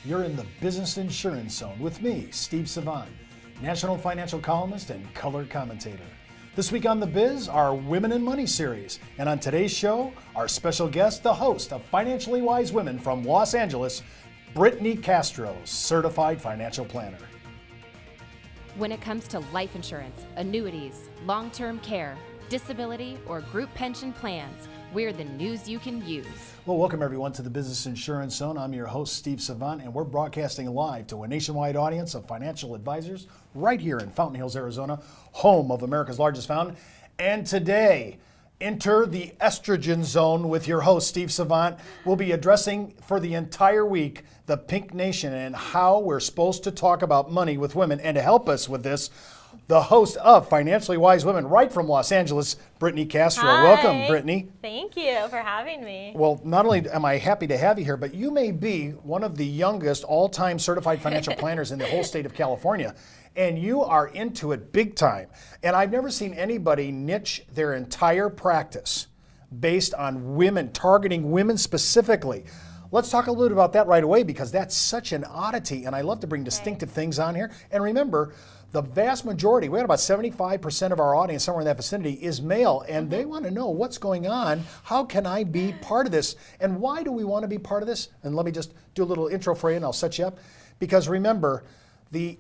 You're in the Business Insurance Zone with me, Steve Savant, national financial columnist and color commentator. This week on The Biz, our Women in Money series. And on today's show, our special guest, the host of Financially Wise Women from Los Angeles, Brittney Castro, certified financial planner. When it comes to life insurance, annuities, long-term care, disability, or group pension plans, we're the news you can use. Well, welcome everyone to the Business Insurance Zone. I'm your host, Steve Savant, and we're broadcasting live to a nationwide audience of financial advisors right here in Fountain Hills, Arizona, home of America's largest fountain. And today, enter the estrogen zone with your host, Steve Savant. We'll be addressing for the entire week the Pink Nation and how we're supposed to talk about money with women. And to help us with this, the host of Financially Wise Women right from Los Angeles, Brittney Castro. Hi. Welcome, Brittney. Thank you for having me. Well, not only am I happy to have you here, but you may be one of the youngest all-time certified financial planners in the whole state of California. And you are into it big time. And I've never seen anybody niche their entire practice based on women, targeting women specifically. Let's talk a little bit about that right away, because that's such an oddity, and I love to bring distinctive things on here. And remember, the vast majority, we had about 75% of our audience, somewhere in that vicinity, is male, and they want to know what's going on. How can I be part of this? And why do we want to be part of this? And let me just do a little intro for you, and I'll set you up. Because remember, the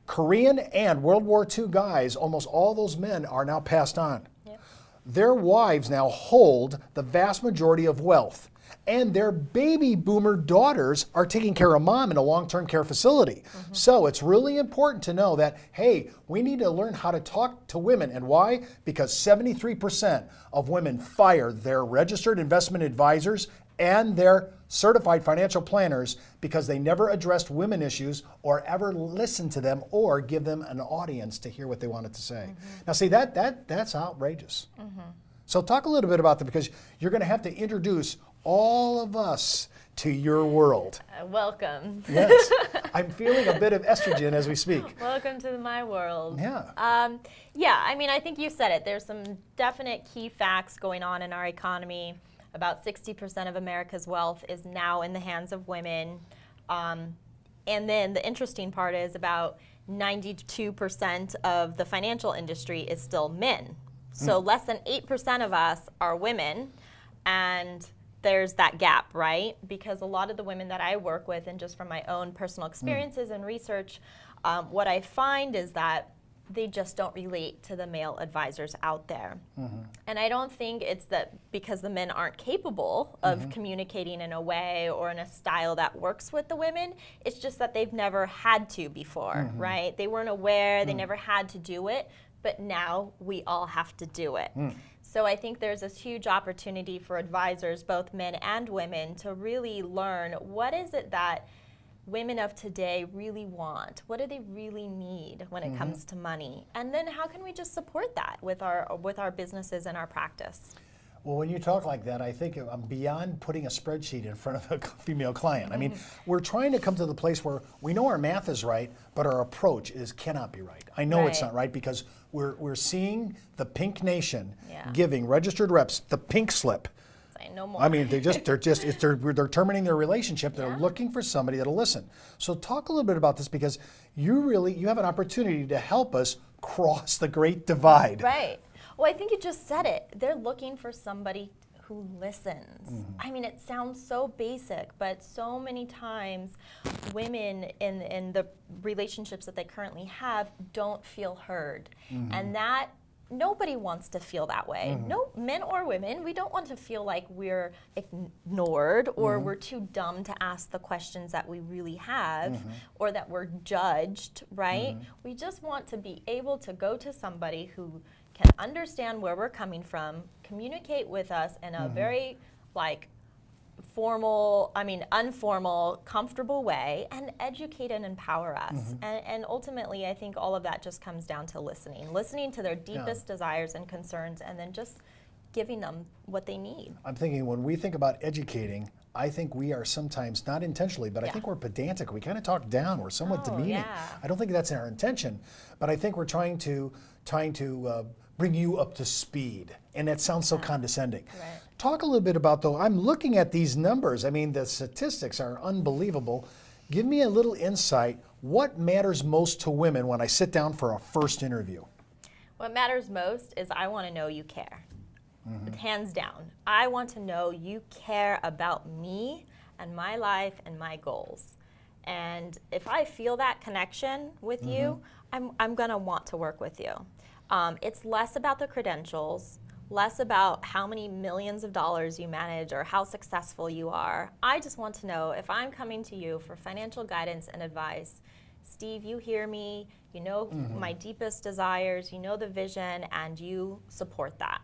Korean and World War II guys, almost all those men are now passed on. Yep. Their wives now hold the vast majority of wealth. And their baby boomer daughters are taking care of mom in a long-term care facility. Mm-hmm. So it's really important to know that, hey, we need to learn how to talk to women. And why? Because 73% of women fire their registered investment advisors and their certified financial planners because they never addressed women issues or ever listened to them or give them an audience to hear what they wanted to say. Mm-hmm. Now see, that's outrageous. Mm-hmm. So talk a little bit about that, because you're going to have to introduce all of us to your world. Welcome. Yes. I'm feeling a bit of estrogen as we speak. Welcome to my world. Yeah. Yeah, I mean, I think you said it. There's some definite key facts going on in our economy. About 60% of America's wealth is now in the hands of women. And then the interesting part is about 92% of the financial industry is still men. So less than 8% of us are women, and there's that gap, right? Because a lot of the women that I work with, and just from my own personal experiences and research, what I find is that they just don't relate to the male advisors out there. Mm-hmm. And I don't think it's that because the men aren't capable of communicating in a way or in a style that works with the women. It's just that they've never had to before, right? They weren't aware, they never had to do it, but now we all have to do it. So I think there's this huge opportunity for advisors, both men and women, to really learn what is it that women of today really want? What do they really need when it comes to money? And then how can we just support that with our businesses and our practice? Well, when you talk like that, I think I'm beyond putting a spreadsheet in front of a female client. I mean, we're trying to come to the place where we know our math is right, but our approach cannot be right. I know it's not right, because we're seeing the Pink Nation giving registered reps the pink slip. No more. I mean, they're terminating their relationship. They're looking for somebody that'll listen. So talk a little bit about this, because you have an opportunity to help us cross the great divide. Right. Well, I think you just said it. They're looking for somebody who listens. I mean, it sounds so basic, but so many times women in the relationships that they currently have don't feel heard. And that nobody wants to feel that way. No, men or women, we don't want to feel like we're ignored or we're too dumb to ask the questions that we really have or that we're judged, right? We just want to be able to go to somebody who can understand where we're coming from, communicate with us in a very informal, comfortable way, and educate and empower us. And ultimately, I think all of that just comes down to listening to their deepest desires and concerns, and then just giving them what they need. I'm thinking, when we think about educating, I think we are sometimes, not intentionally, but I think we're pedantic. We kind of talk down. We're somewhat demeaning. I don't think that's our intention, but I think we're trying to bring you up to speed. And that sounds so condescending. Right. Talk a little bit about, though, I'm looking at these numbers. I mean, the statistics are unbelievable. Give me a little insight. What matters most to women when I sit down for a first interview? What matters most is I want to know you care. Hands down. I want to know you care about me and my life and my goals. And if I feel that connection with you, I'm going to want to work with you. It's less about the credentials, less about how many millions of dollars you manage or how successful you are. I just want to know if I'm coming to you for financial guidance and advice, Steve, you hear me, you know my deepest desires, you know the vision, and you support that.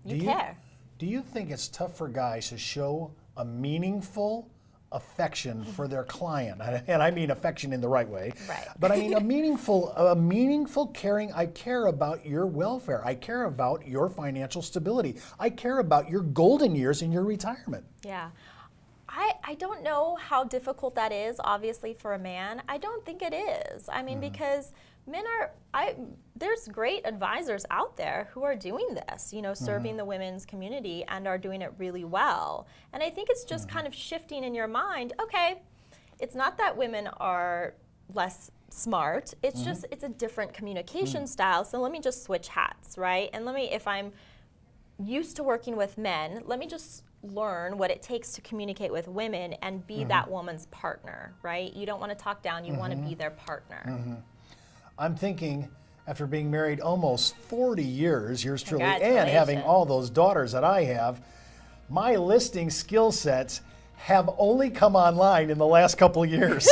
You care. Do you think it's tough for guys to show a meaningful affection for their client? And I mean affection in the right way. Right. But I mean a meaningful caring. I care about your welfare. I care about your financial stability. I care about your golden years in your retirement. Yeah. I don't know how difficult that is, obviously, for a man. I don't think it is. I mean, because men there's great advisors out there who are doing this, you know, serving the women's community and are doing it really well. And I think it's just kind of shifting in your mind, okay, it's not that women are less smart, it's just, it's a different communication style, so let me just switch hats, right? And if I'm used to working with men, let me just learn what it takes to communicate with women and be that woman's partner, right? You don't want to talk down, you want to be their partner. I'm thinking, after being married almost 40 years, yours truly, and having all those daughters that I have, my listing skill sets have only come online in the last couple of years.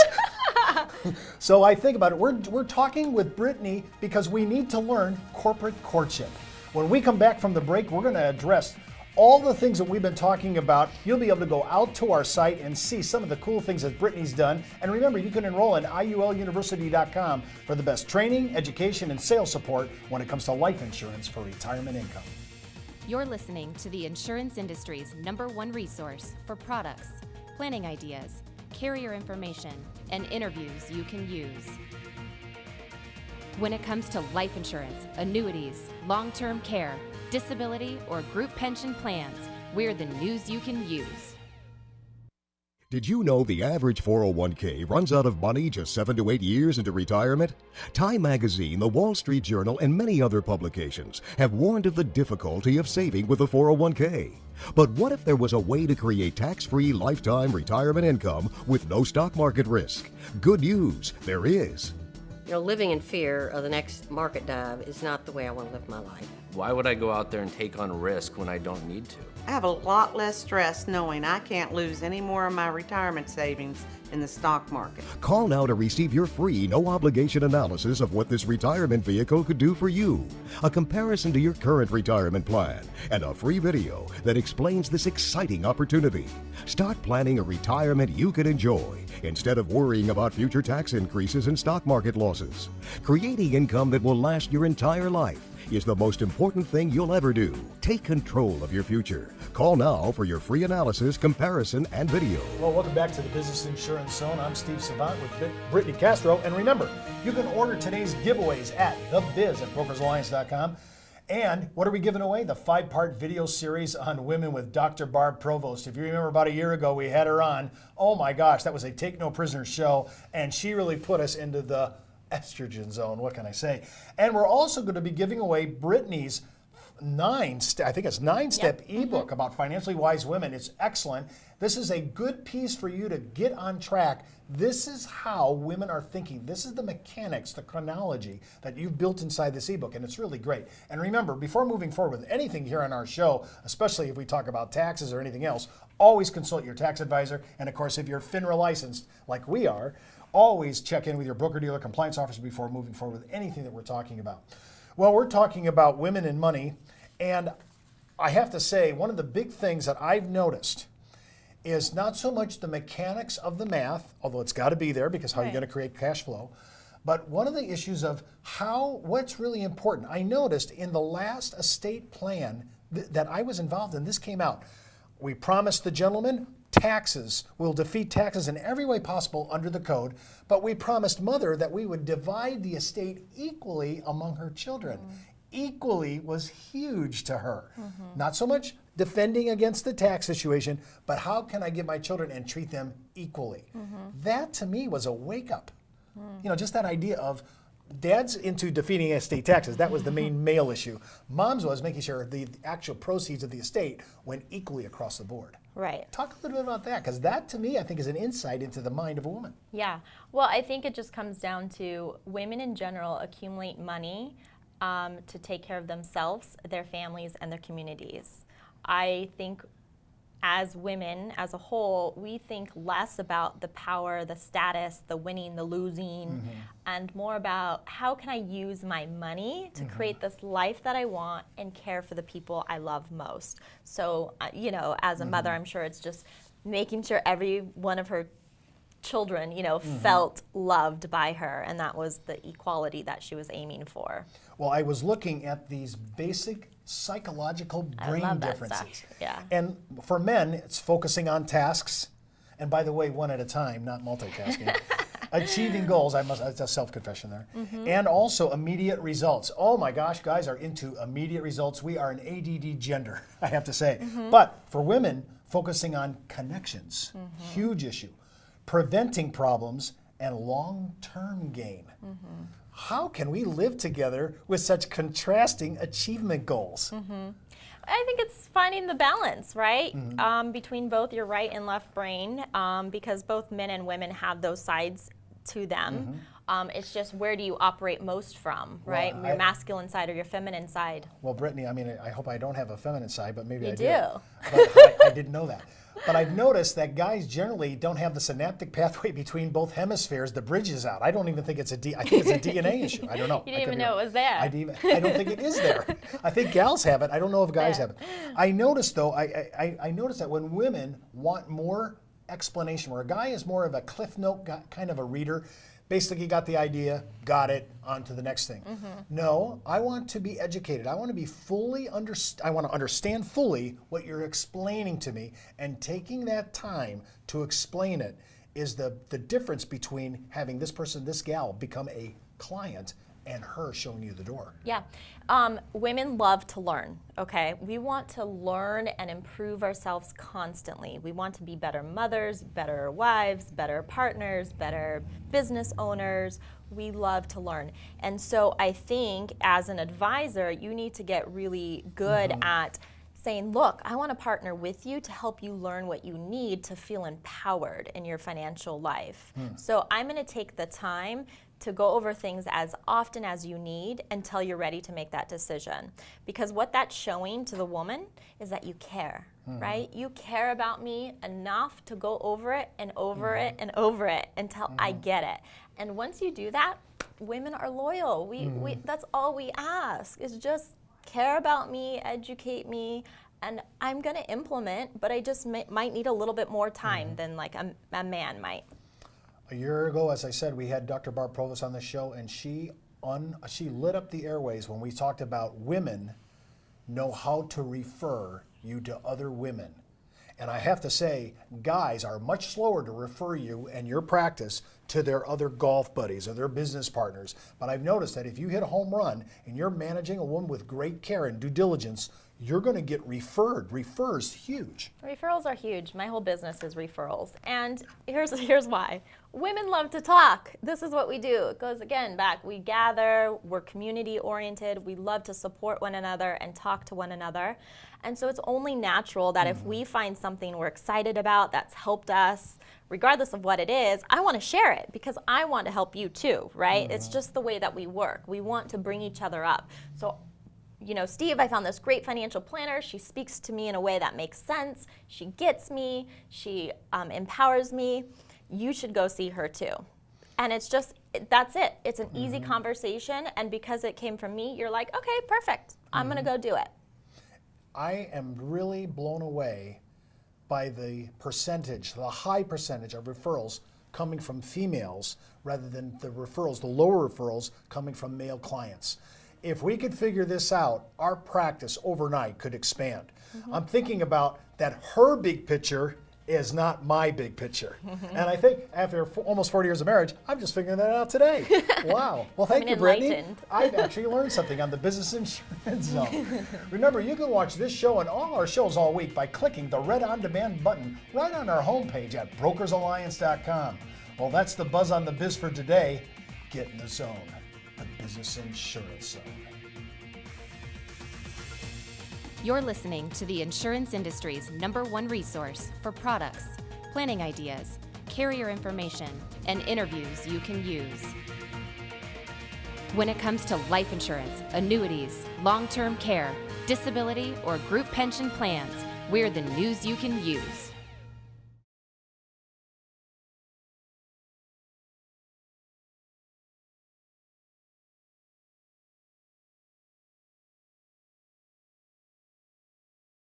So I think about it, we're talking with Brittney because we need to learn corporate courtship. When we come back from the break, we're going to address all the things that we've been talking about. You'll be able to go out to our site and see some of the cool things that Brittney's done. And remember, you can enroll at iuluniversity.com for the best training, education, and sales support when it comes to life insurance for retirement income. You're listening to the insurance industry's #1 resource for products, planning ideas, carrier information, and interviews you can use. When it comes to life insurance, annuities, long-term care, disability, or group pension plans, we're the news you can use. Did you know the average 401k runs out of money just 7 to 8 years into retirement? Time Magazine, the Wall Street Journal, and many other publications have warned of the difficulty of saving with a 401k. But what if there was a way to create tax-free lifetime retirement income with no stock market risk? Good news, there is. You know, living in fear of the next market dive is not the way I want to live my life. Why would I go out there and take on risk when I don't need to? I have a lot less stress knowing I can't lose any more of my retirement savings in the stock market. Call now to receive your free, no-obligation analysis of what this retirement vehicle could do for you, a comparison to your current retirement plan, and a free video that explains this exciting opportunity. Start planning a retirement you can enjoy instead of worrying about future tax increases and stock market losses. Creating income that will last your entire life is the most important thing you'll ever do. Take control of your future. Call now for your free analysis, comparison, and video. Well, welcome back to the Business Insurance Zone. I'm Steve Savant with Brittney Castro. And remember, you can order today's giveaways at thebiz@brokersalliance.com. And what are we giving away? The 5-part video series on women with Dr. Barb Provost. If you remember about a year ago, we had her on. Oh my gosh, that was a Take No Prisoners show. And she really put us into the estrogen zone, what can I say? And we're also going to be giving away Brittney's 9-step ebook about financially wise women. It's excellent. This is a good piece for you to get on track. This is how women are thinking. This is the mechanics, the chronology that you've built inside this ebook, and it's really great. And remember, before moving forward with anything here on our show, especially if we talk about taxes or anything else, always consult your tax advisor. And of course, if you're FINRA licensed like we are, always check in with your broker-dealer compliance officer before moving forward with anything that we're talking about. Well, we're talking about women and money, and I have to say, one of the big things that I've noticed is not so much the mechanics of the math, although it's got to be there because how you're going to create cash flow, but one of the issues of what's really important. I noticed in the last estate plan that I was involved in, this came out. We promised the gentleman taxes. We'll defeat taxes in every way possible under the code, but we promised mother that we would divide the estate equally among her children. Equally was huge to her. Not so much defending against the tax situation, but how can I give my children and treat them equally? That to me was a wake up. You know, just that idea of dad's into defeating estate taxes. That was the main male issue. Mom's was making sure the actual proceeds of the estate went equally across the board. Right. Talk a little bit about that, because that to me, I think, is an insight into the mind of a woman. Yeah. Well, I think it just comes down to women in general accumulate money to take care of themselves, their families, and their communities. I think as women, as a whole, we think less about the power, the status, the winning, the losing, and more about how can I use my money to create this life that I want and care for the people I love most. So, you know, as a mother, I'm sure it's just making sure every one of her children, you know, felt loved by her, and that was the equality that she was aiming for. Well, I was looking at these basic psychological brain love that differences. stuff. Yeah. And for men, it's focusing on tasks, and by the way, one at a time, not multitasking. Achieving goals, it's a self-confession there. And also immediate results. Oh my gosh, guys are into immediate results. We are an ADD gender, I have to say. But for women, focusing on connections, huge issue. Preventing problems and long-term gain. How can we live together with such contrasting achievement goals? I think it's finding the balance, right, between both your right and left brain, because both men and women have those sides to them. It's just where do you operate most from, right? Well, your masculine side or your feminine side. Well, Brittney, I mean, I hope I don't have a feminine side, but maybe I do. do. But I didn't know that. But I've noticed that guys generally don't have the synaptic pathway between both hemispheres. The bridge is out. I don't even think it's I think it's a DNA issue. I don't know. You didn't even know it was there. I don't think it is there. I think gals have it. I don't know if guys have it. I noticed though, I noticed that when women want more explanation, where a guy is more of a cliff note kind of a reader, basically got the idea, got it, on to the next thing. No, I want to be educated. I want to be I want to understand fully what you're explaining to me, and taking that time to explain it is the difference between having this person, this gal, become a client and her showing you the door. Yeah. Women love to learn, okay? We want to learn and improve ourselves constantly. We want to be better mothers, better wives, better partners, better business owners. We love to learn. And so I think as an advisor, you need to get really good at saying, look, I want to partner with you to help you learn what you need to feel empowered in your financial life. So I'm going to take the time to go over things as often as you need until you're ready to make that decision. Because what that's showing to the woman is that you care, right? You care about me enough to go over it and over it and over it until I get it. And once you do that, women are loyal. We that's all we ask, is just care about me, educate me, and I'm gonna implement, but I just might need a little bit more time than like a man might. A year ago, as I said, we had Dr. Barb Provost on the show, and she lit up the airways when we talked about women know how to refer you to other women. And I have to say, guys are much slower to refer you and your practice to their other golf buddies or their business partners. But I've noticed that if you hit a home run and you're managing a woman with great care and due diligence, you're going to get referred. Refers huge. Referrals are huge. My whole business is referrals. And here's why. Women love to talk. This is what we do. It goes again back. We gather, we're community oriented, we love to support one another and talk to one another. And so it's only natural that if we find something we're excited about that's helped us, regardless of what it is, I want to share it because I want to help you too, right? It's just the way that we work. We want to bring each other up. So, you know, Steve, I found this great financial planner. She speaks to me in a way that makes sense. She gets me. She empowers me. You should go see her too. And it's just, that's it. It's an easy conversation. And because it came from me, you're like, okay, perfect. I'm going to go do it. I am really blown away by the percentage, the high percentage of referrals coming from females rather than the lower referrals coming from male clients. If we could figure this out, our practice overnight could expand. I'm thinking about that her big picture is not my big picture. And I think after almost 40 years of marriage, I'm just figuring that out today. Wow. Well, thank you, Brittney. enlightened. I've actually learned something on the Business Insurance Zone. Remember, you can watch this show and all our shows all week by clicking the red on demand button right on our homepage at brokersalliance.com. Well, that's the buzz on the biz for today. Get in the zone, the Business Insurance Zone. You're listening to the insurance industry's #1 resource for products, planning ideas, carrier information, and interviews you can use. When it comes to life insurance, annuities, long-term care, disability, or group pension plans, we're the news you can use.